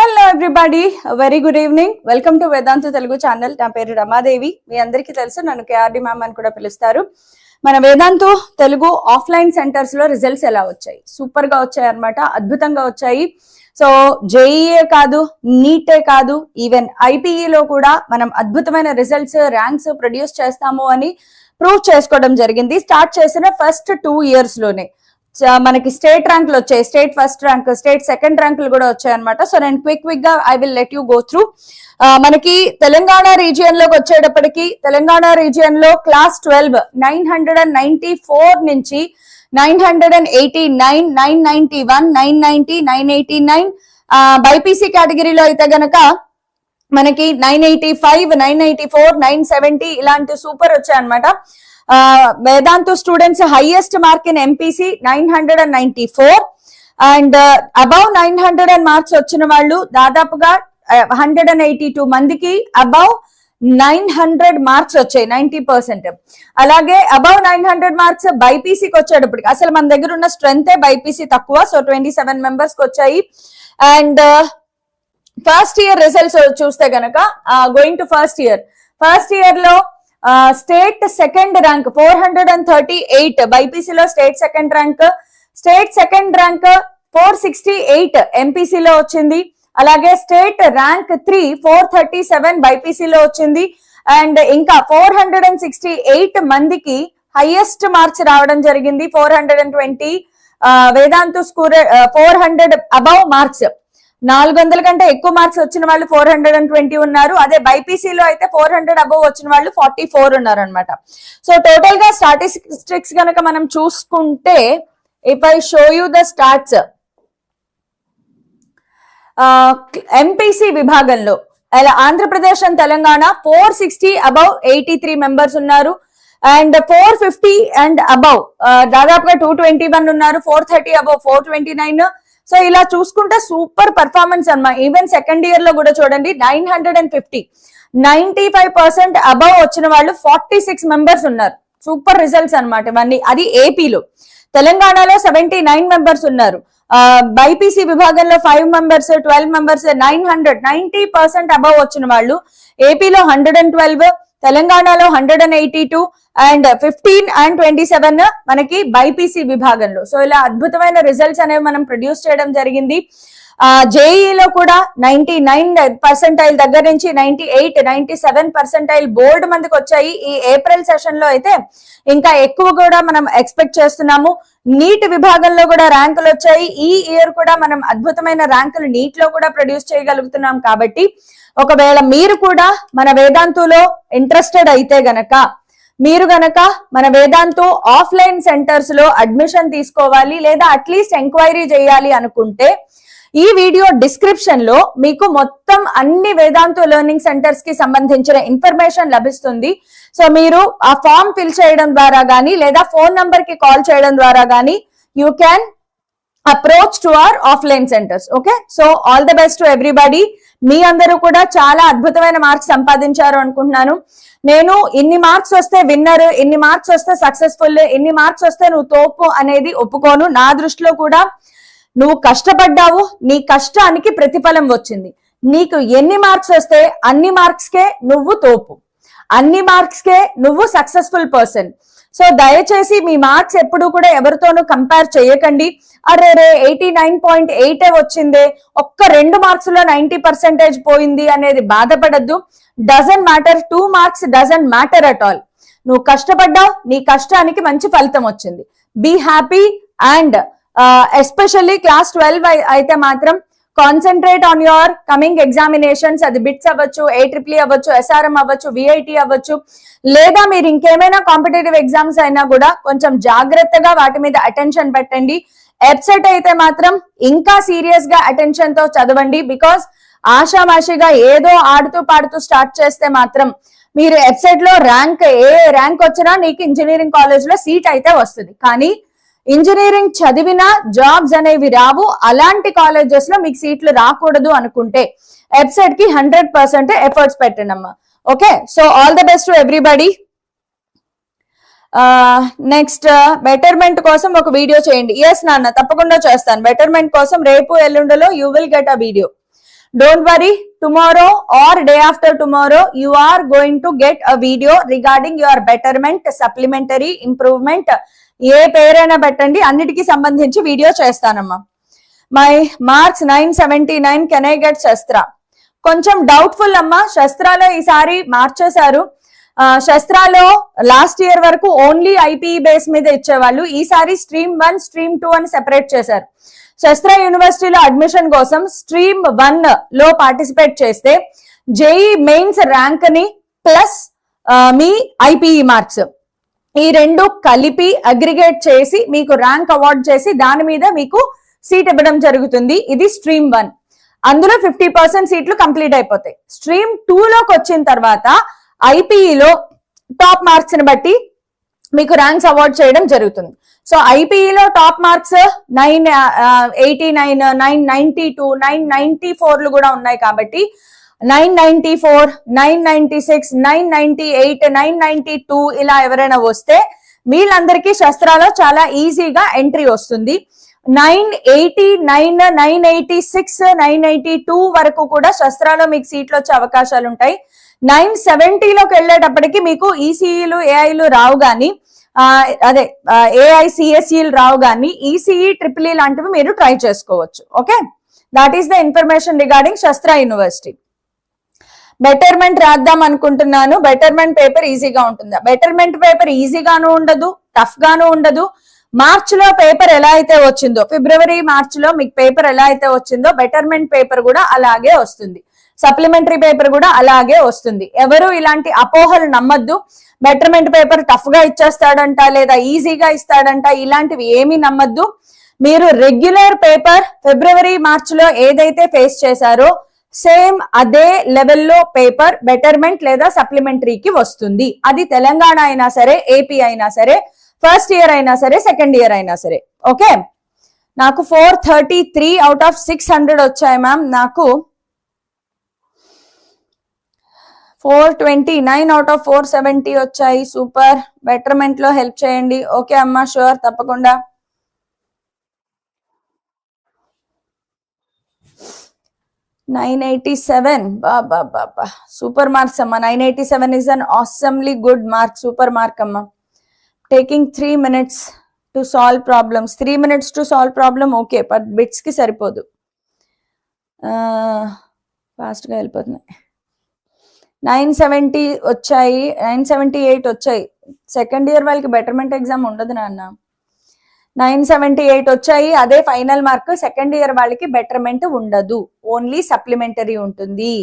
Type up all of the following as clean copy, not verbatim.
Hello everybody, very good evening. Welcome to Vedantu Telugu channel. నా పేరు రమాదేవి. మీ అందరికీ తెలుసు, నన్ను కేఆర్డి మ్యామ్ అని కూడా పిలుస్తారు. మన వేదాంతు తెలుగు ఆఫ్లైన్ సెంటర్స్ లో రిజల్ట్స్ ఎలా వచ్చాయి? సూపర్ గా వచ్చాయి అన్నమాట, అద్భుతంగా వచ్చాయి. సో జేఈఏ కాదు, నీటే కాదు, ఈవెన్ ఐపీఈలో కూడా మనం అద్భుతమైన రిజల్ట్స్, ర్యాంక్స్ ప్రొడ్యూస్ చేస్తాము అని ప్రూవ్ చేసుకోవడం జరిగింది. స్టార్ట్ చేసిన ఫస్ట్ 2 years లోనే మనకి స్టేట్ ర్యాంకులు వచ్చాయి. State first rank, state second ర్యాంకులు కూడా వచ్చాయి అనమాట. సో నేను క్విక్ గా I will let you go through. మనకి తెలంగాణ రీజియన్ లోకి వచ్చేటప్పటికి, తెలంగాణ రీజియన్ లో క్లాస్ 12 994 నుంచి 989, 991, 990, 989. బైపీసీ కేటగిరీలో అయితే గనక మనకి 985, 994, 970 ఇలాంటి సూపర్ వచ్చాయన్నమాట. Vedantu students highest mark in MPC 994 and above 900 marks వచ్చిన వాళ్ళు దాదాపుగా 182 మందికి అబౌవ్ 900 మార్క్స్ వచ్చాయి, 90%. అలాగే అబౌవ్ 900 మార్క్స్ బైపీసీకి వచ్చేటప్పటికి, అసలు మన దగ్గర ఉన్న స్ట్రెంతే బైపీసీ తక్కువ, సో 27 మెంబర్స్ కి వచ్చాయి. అండ్ ఫస్ట్ ఇయర్ రిజల్ట్స్ చూస్తే గనక, గోయింగ్ టు ఫస్ట్ ఇయర్ లో స్టేట్ సెకండ్ ర్యాంక్ 438, బైపీసీలో స్టేట్ సెకండ్ ర్యాంక్ 468 ఎంపీసీలో వచ్చింది. అలాగే స్టేట్ ర్యాంక్ 3 437 బైపీసీలో వచ్చింది. అండ్ ఇంకా 468 మందికి హైయెస్ట్ మార్క్స్ రావడం జరిగింది. 420 వేదాంతు స్కూర్ 400 అబౌవ్ మార్క్స్, 400 కంటే ఎక్కువ మార్క్స్ వచ్చిన వాళ్ళు 420 ఉన్నారు. అదే బైపీసీలో అయితే 400 అబౌవ్ వచ్చిన వాళ్ళు 44 ఉన్నారు అనమాట. సో టోటల్ గా స్టాటిస్టిక్స్ కనుక మనం చూసుకుంటే, if I show you the stats, MPC విభాగంలో Andhra Pradesh and Telangana 460 above 83 members ఉన్నారు. అండ్ 450 అండ్ అబౌవ్ దాదాపుగా 221 ఉన్నారు. 430 అబౌవ్ 429. సో ఇలా చూసుకుంటే సూపర్ పర్ఫార్మెన్స్ అన్నమాట. ఈవెన్ సెకండ్ ఇయర్ లో కూడా చూడండి 950, 95% అబౌవ్ వచ్చిన వాళ్ళు 46 మెంబర్స్ ఉన్నారు. సూపర్ రిజల్ట్స్ అనమాట ఇవన్నీ. అది ఏపీలో. తెలంగాణలో 79 మెంబర్స్ ఉన్నారు. బైపీసీ విభాగంలో 5 మెంబర్స్, 12 మెంబర్స్, 90% అబౌవ్ వచ్చిన వాళ్ళు. ఏపీలో 112, తెలంగాణలో 182 అండ్ 15 and 27 మనకి బైపీసీ విభాగంలో. సో ఇలా అద్భుతమైన రిజల్ట్స్ అనేవి మనం ప్రొడ్యూస్ చేయడం జరిగింది. జేఈలో కూడా 99% దగ్గర నుంచి 98, 97% బోర్డు మందికి వచ్చాయి. ఈ ఏప్రిల్ సెషన్ లో అయితే ఇంకా ఎక్కువ కూడా మనం ఎక్స్పెక్ట్ చేస్తున్నాము. నీట్ విభాగంలో కూడా ర్యాంకులు వచ్చాయి. ఈ ఇయర్ కూడా మనం అద్భుతమైన ర్యాంకులు నీట్ లో కూడా ప్రొడ్యూస్ చేయగలుగుతున్నాం. కాబట్టి ఒకవేళ మీరు కూడా మన వేదాంతులో ఇంట్రెస్టెడ్ అయితే గనక, మీరు గనక మన వేదాంతు ఆఫ్లైన్ సెంటర్స్ లో అడ్మిషన్ తీసుకోవాలి లేదా అట్లీస్ట్ ఎంక్వైరీ చేయాలి అనుకుంటే, ఈ వీడియో డిస్క్రిప్షన్ లో మీకు మొత్తం అన్ని వేదాంతు లెర్నింగ్ సెంటర్స్ కి సంబంధించిన ఇన్ఫర్మేషన్ లభిస్తుంది. సో మీరు ఆ ఫామ్ ఫిల్ చేయడం ద్వారా గానీ లేదా ఫోన్ నంబర్ కి కాల్ చేయడం ద్వారా గానీ you can approach to our offline centres. Okay, so all the best to everybody. మీ అందరూ కూడా చాలా అద్భుతమైన మార్క్స్ సంపాదించారు అనుకుంటున్నాను. నేను ఇన్ని మార్క్స్ వస్తే విన్నర్, ఇన్ని మార్క్స్ వస్తే సక్సెస్ఫుల్, ఇన్ని మార్క్స్ వస్తే నువ్వు తోపు అనేది ఒప్పుకోను. నా దృష్టిలో కూడా నువ్వు కష్టపడ్డావు, నీ కష్టానికి ప్రతిఫలం వచ్చింది. నీకు ఎన్ని మార్క్స్ వస్తే అన్ని మార్క్స్ కే నువ్వు తోపు, అన్ని మార్క్స్ కే నువ్వు సక్సెస్ఫుల్ పర్సన్. సో దయచేసి మీ మార్క్స్ ఎప్పుడు కూడా ఎవరితోనూ కంపేర్ చేయకండి. అరే 89.8 వచ్చిందే, ఒక్క 2 మార్క్స్ లో 90% పోయింది అనేది బాధపడద్దు. Doesn't matter, 2 marks doesn't matter at all. నువ్వు కష్టపడ్డావు, నీ కష్టానికి మంచి ఫలితం వచ్చింది. Be happy. And especially class 12 అయితే మాత్రం concentrate on your coming examinations. అది బిట్స్ అవ్వచ్చు, AEEE అవ్వచ్చు, SRM అవ్వచ్చు, VIT అవ్వచ్చు, లేదా మీరు ఇంకేమైనా కాంపిటేటివ్ ఎగ్జామ్స్ అయినా కూడా కొంచెం జాగ్రత్తగా వాటి మీద అటెన్షన్ పెట్టండి. ఎబ్సెట్ అయితే మాత్రం ఇంకా సీరియస్ గా అటెన్షన్ తో చదవండి. బికాస్ ఆషామాషిగా ఏదో ఆడుతూ పాడుతూ స్టార్ట్ చేస్తే మాత్రం మీరు ఎబ్సెట్ లో ఏ ర్యాంక్ వచ్చినా నీకు ఇంజనీరింగ్ కాలేజ్ లో సీట్ అయితే వస్తుంది. కానీ ఇంజనీరింగ్ చదివినా జాబ్స్ అనేవి రావు. అలాంటి కాలేజెస్ లో మీకు సీట్లు రాకూడదు అనుకుంటే ఎబ్సెట్ కి 100% ఎఫర్ట్స్ పెట్టండి అమ్మా. Okay, so all the best to everybody. Next betterment కోసం ఒక వీడియో చేయండి. ఎస్ నాన్న, తప్పకుండా చేస్తాను. బెటర్మెంట్ కోసం రేపు ఎల్లుండలో you will get a video. Don't worry, tomorrow or day after tomorrow you are going to get a video regarding your betterment, supplementary, improvement. ఏ పేరైనా పెట్టండి, అన్నిటికీ సంబంధించి వీడియో చేస్తానమ్మా. My marks 979. Can I get శస్త్ర? కొంచెం doubtful అమ్మా. శస్త్రాలో ఈసారి మార్చేశారు. శస్త్రాలో last year వరకు ఓన్లీ ఐపీఈ బేస్ మీద ఇచ్చేవాళ్ళు. ఈసారి స్ట్రీమ్ 1, స్ట్రీమ్ 2 అని సెపరేట్ చేశారు. శస్త్ర యూనివర్సిటీలో అడ్మిషన్ కోసం స్ట్రీమ్ 1 లో పార్టిసిపేట్ చేస్తే జేఈ మెయిన్స్ ర్యాంక్ ని ప్లస్ మీ ఐపీఈ మార్క్స్ ఈ రెండు కలిపి అగ్రిగేట్ చేసి మీకు ర్యాంక్ అవార్డ్ చేసి దాని మీద మీకు సీట్ ఇవ్వడం జరుగుతుంది. ఇది స్ట్రీమ్ 1. అందులో 50% సీట్లు కంప్లీట్ అయిపోతాయి. స్ట్రీమ్ 2 లోకి వచ్చిన తర్వాత ఐపీఈలో టాప్ మార్క్స్ ని బట్టి మీకు ర్యాంక్స్ అవార్డ్ చేయడం జరుగుతుంది. సో ఐపీఈలో టాప్ మార్క్స్ 989, 992, 994 కూడా ఉన్నాయి కాబట్టి 994, 996, 998, 992 ఇలా ఎవరైనా వస్తే వీళ్ళందరికీ శస్త్రాలో చాలా ఈజీగా ఎంట్రీ వస్తుంది. 989, 986, 982 వరకు కూడా శస్త్రాలో మీకు సీట్లు వచ్చే అవకాశాలు ఉంటాయి. 970లోకి వెళ్ళేటప్పటికి మీకు ఈసీఈలు ఏఐలు రావు గాని, అదే ఏఐసిఎస్ఈలు రావు గాని ఈసీఈ ట్రిపుల్ ఈ లాంటివి మీరు ట్రై చేసుకోవచ్చు. Okay, that is the information regarding శస్త్ర యూనివర్సిటీ. బెటర్మెంట్ రాద్దాం అనుకుంటున్నాను. బెటర్మెంట్ పేపర్ ఈజీగా ఉంటుందా? బెటర్మెంట్ పేపర్ ఈజీగాను ఉండదు, టఫ్ గాను ఉండదు. మార్చ్ లో పేపర్ ఎలా అయితే వచ్చిందో, ఫిబ్రవరి మార్చ్ లో మీకు పేపర్ ఎలా అయితే వచ్చిందో బెటర్మెంట్ పేపర్ కూడా అలాగే వస్తుంది. సప్లిమెంటరీ పేపర్ కూడా అలాగే వస్తుంది. ఎవరు ఇలాంటి అపోహలు నమ్మద్దు. బెటర్మెంట్ పేపర్ టఫ్ గా ఇచ్చేస్తాడంట లేదా ఈజీగా ఇస్తాడంట, ఇలాంటివి ఏమీ నమ్మద్దు. మీరు రెగ్యులర్ పేపర్ ఫిబ్రవరి మార్చ్ లో ఏదైతే ఫేస్ చేశారో సేమ్ అదే లెవెల్లో పేపర్ బెటర్మెంట్ లేదా సప్లిమెంటరీకి వస్తుంది. అది తెలంగాణ అయినా సరే, ఏపీ అయినా సరే, ఫస్ట్ ఇయర్ అయినా సరే, సెకండ్ ఇయర్ అయినా సరే. ఓకే, నాకు 433 అవుట్ ఆఫ్ 600 వచ్చాయి మ్యామ్. నాకు 429 అవుట్ ఆఫ్ 470 వచ్చాయి. సూపర్. బెటర్మెంట్ లో హెల్ప్ చేయండి. ఓకే అమ్మా, షూర్, తప్పకుండా. 987. బాబా సూపర్ మార్క్స్ అమ్మా. 987 is an awesomely good mark. Super mark అమ్మా. Taking 3 minutes to solve problems. 3 minutes to solve problem okay, but bits కి సరిపోదు. ఫాస్ట్ గా వెళ్ళిపోతున్నాయి. 970 వచ్చాయి, 978 వచ్చాయి. సెకండ్ ఇయర్ వాళ్ళకి బెటర్మెంట్ ఎగ్జామ్ ఉండదు నాన్న. 978 వచ్చాయి, అదే ఫైనల్ మార్క్. సెకండ్ ఇయర్ వాళ్ళకి బెటర్మెంట్ ఉండదు, ఓన్లీ సప్లిమెంటరీ ఉంటుంది.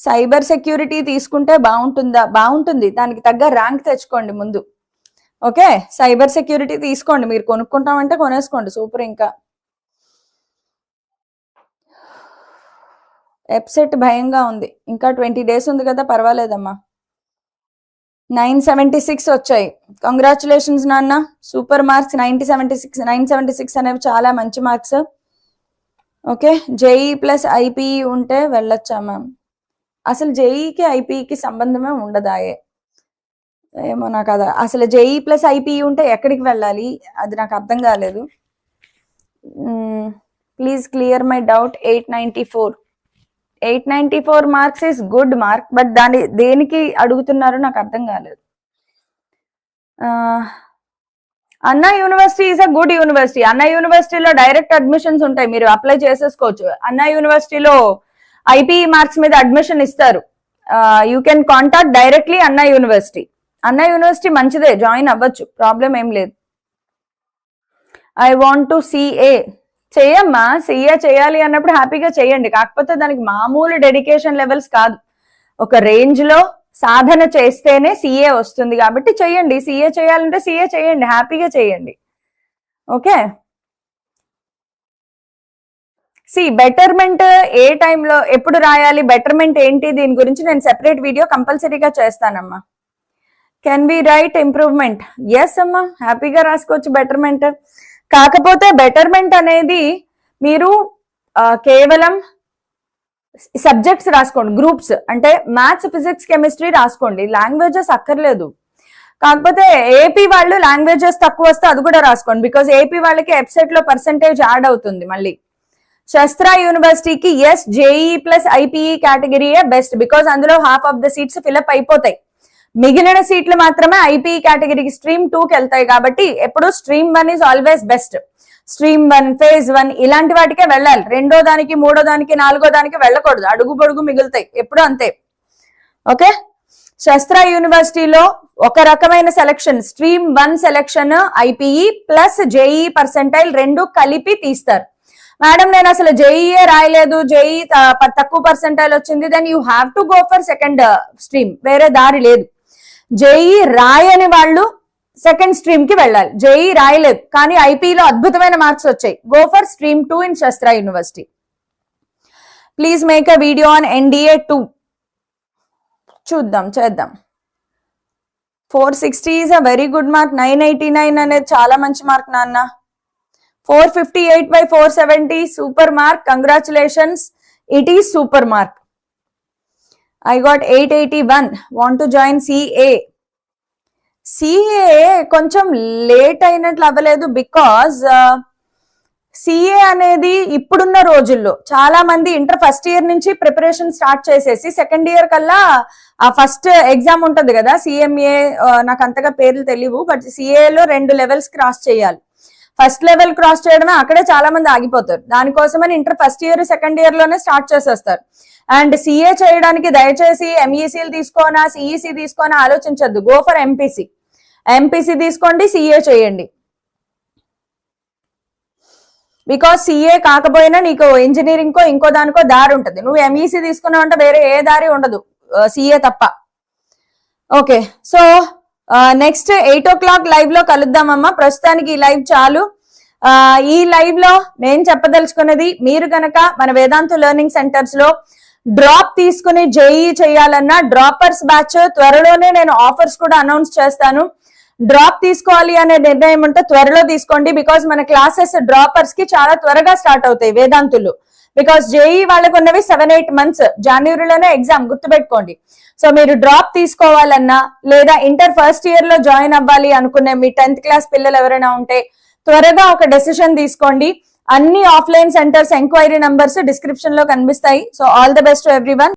సైబర్ సెక్యూరిటీ తీసుకుంటే బాగుంటుందా? బాగుంటుంది. దానికి తగ్గ ర్యాంక్ తెచ్చుకోండి ముందు. ఓకే, సైబర్ సెక్యూరిటీ తీసుకోండి. మీరు కొనుక్కుంటామంటే కొనేసుకోండి. సూపర్. ఇంకా వెబ్సైట్ భయంగా ఉంది. ఇంకా 20 days ఉంది కదా, పర్వాలేదమ్మా. 976 వచ్చాయి. కంగ్రాచులేషన్స్ నాన్న, సూపర్ మార్క్స్. 976 అనేవి చాలా మంచి marks. Okay, JEE plus IPE ఉంటే వెళ్ళొచ్చా మ్యామ్? అసలు జేఈకి ఐపీఈకి సంబంధమే ఉండదాయే ఏమో నాకు. అది అసలు జేఈ ప్లస్ ఐపీఈ ఉంటే ఎక్కడికి వెళ్ళాలి, అది నాకు అర్థం కాలేదు. Please clear my doubt. 894 marks is good mark, but దాని దేనికి అడుగుతున్నారు నాకు అర్థం కాలేదు. అన్నా university is a good university. అన్నా యూనివర్సిటీలో డైరెక్ట్ అడ్మిషన్స్ ఉంటాయి, మీరు అప్లై చేసేసుకోవచ్చు. అన్నా యూనివర్సిటీలో ఐపీఈ మార్క్స్ మీద అడ్మిషన్ ఇస్తారు. You can contact directly Anna university. Anna university మంచిదే, జాయిన్ అవ్వచ్చు, ప్రాబ్లం ఏం లేదు. I want to CA. చెయ్యమ్మా, సిఏ చేయాలి అన్నప్పుడు హ్యాపీగా చేయండి. కాకపోతే దానికి మామూలు డెడికేషన్ లెవెల్స్ కాదు, ఒక రేంజ్ లో సాధన చేస్తేనే సిఏ వస్తుంది. కాబట్టి చెయ్యండి. సిఏ చేయాలంటే సిఏ చేయండి, హ్యాపీగా చేయండి. ఓకే, బెటర్మెంట్ ఏ టైంలో ఎప్పుడు రాయాలి, బెటర్మెంట్ ఏంటి, దీని గురించి నేను సెపరేట్ వీడియో కంపల్సరీగా చేస్తానమ్మా. Can we write improvement? Yes అమ్మా, హ్యాపీగా రాసుకోవచ్చు బెటర్మెంట్. కాకపోతే బెటర్మెంట్ అనేది మీరు కేవలం సబ్జెక్ట్స్ రాసుకోండి, గ్రూప్స్ అంటే మ్యాథ్స్, ఫిజిక్స్, కెమిస్ట్రీ రాసుకోండి. లాంగ్వేజెస్ అక్కర్లేదు. కాకపోతే ఏపీ వాళ్ళు లాంగ్వేజెస్ తక్కువ వస్తే అది కూడా రాసుకోండి, బికాస్ ఏపీ వాళ్ళకి వెబ్సైట్ లో పర్సెంటేజ్ యాడ్ అవుతుంది మళ్ళీ. శస్త్ర యూనివర్సిటీకి ఎస్ జేఈ ప్లస్ ఐపీఈ కేటగిరీయే బెస్ట్, బికాస్ అందులో half of the seats fill up అయిపోతాయి. మిగిలిన సీట్లు మాత్రమే ఐపీఈ కేటగిరీకి స్ట్రీమ్ 2కి వెళ్తాయి. కాబట్టి ఎప్పుడు stream 1 is always best. Stream 1, phase 1 ఇలాంటి వాటికే వెళ్ళాలి. 2వ దానికి, 3వ దానికి, 4వ దానికి వెళ్ళకూడదు, అడుగు పొడుగు మిగులుతాయి ఎప్పుడు అంతే. ఓకే, శస్త్ర యూనివర్సిటీలో ఒక రకమైన selection, stream 1 selection IPE plus JEE percentile 2 కలిపి తీస్తారు. మేడం నేను అసలు జేఈఏ రాయలేదు, జేఈ తక్కువ పర్సెంటైల్ వచ్చింది, then you have to go for second stream, వేరే దారి లేదు. జేఈ రాయని వాళ్ళు సెకండ్ స్ట్రీమ్ కి వెళ్ళాలి. జేఈ రాయలేదు కానీ ఐపీలో అద్భుతమైన మార్క్స్ వచ్చాయి, గో ఫర్ స్ట్రీమ్ 2 ఇన్ శస్త్ర university. Please make a video on NDA 2. చూద్దాం, చేద్దాం. 460 is a very good mark. 989 అనేది చాలా మంచి మార్క్ నాన్న. 458/470 super mark, congratulations, it is super mark. I got 881. Want to join CA? CA కొంచెం late అయినట్లు అవ్వలేదు, బికాజ్ సిఏ అనేది ఇప్పుడున్న రోజుల్లో చాలా మంది ఇంటర్ ఫస్ట్ ఇయర్ నుంచి ప్రిపరేషన్ స్టార్ట్ చేసేసి సెకండ్ ఇయర్ కల్లా ఆ ఫస్ట్ ఎగ్జామ్ ఉంటది కదా సిఎంఏ, నాకు అంతగా పేర్లు తెలియవు, బట్ సిఏలో 2 లెవెల్స్ క్రాస్ చేయాలి. ఫస్ట్ లెవెల్ క్రాస్ చేయడమే అక్కడే చాలా మంది ఆగిపోతారు. దానికోసమని inter first year second year లోనే స్టార్ట్ చేసేస్తారు. అండ్ సిఏ చేయడానికి దయచేసి ఎంఈసీలు తీసుకోనా సిఈసి తీసుకోనా ఆలోచించద్దు, గో ఫర్ ఎంపీసీ. ఎంపీసీ తీసుకోండి, సిఏ చేయండి. బికాస్ సిఏ కాకపోయినా నీకు ఇంజనీరింగ్ కో ఇంకో దానికో దారి ఉంటుంది. నువ్వు ఎంఈసీ తీసుకున్నావు అంటే వేరే ఏ దారి ఉండదు, సిఏ తప్ప. Okay, so next 8 o'clock live లో కలుద్దామమ్మా. ప్రస్తుతానికి ఈ లైవ్ చాలు. ఈ లైవ్ లో నేను చెప్పదలుచుకున్నది, మీరు కనుక మన వేదాంత లెర్నింగ్ సెంటర్స్ లో డ్రాప్ తీసుకుని జేఈ చేయాలన్నా డ్రాపర్స్ బ్యాచ్ త్వరలోనే నేను ఆఫర్స్ కూడా అనౌన్స్ చేస్తాను. డ్రాప్ తీసుకోవాలి అనే నిర్ణయం ఉంటే త్వరలో తీసుకోండి, బికాస్ మన క్లాసెస్ డ్రాపర్స్ కి చాలా త్వరగా స్టార్ట్ అవుతాయి వేదాంతులు. బికాస్ జేఈ వాళ్ళకు ఉన్నవి 7-8 months, జనవరిలోనే ఎగ్జామ్, గుర్తుపెట్టుకోండి. సో మీరు డ్రాప్ తీసుకోవాలన్నా లేదా ఇంటర్ ఫస్ట్ ఇయర్ లో జాయిన్ అవ్వాలి అనుకునే మీ 10th class పిల్లలు ఎవరైనా ఉంటే త్వరగా ఒక డెసిషన్ తీసుకోండి. అన్ని offline centres enquiry numbers description లో కనిపిస్తాయి. So all the best to everyone.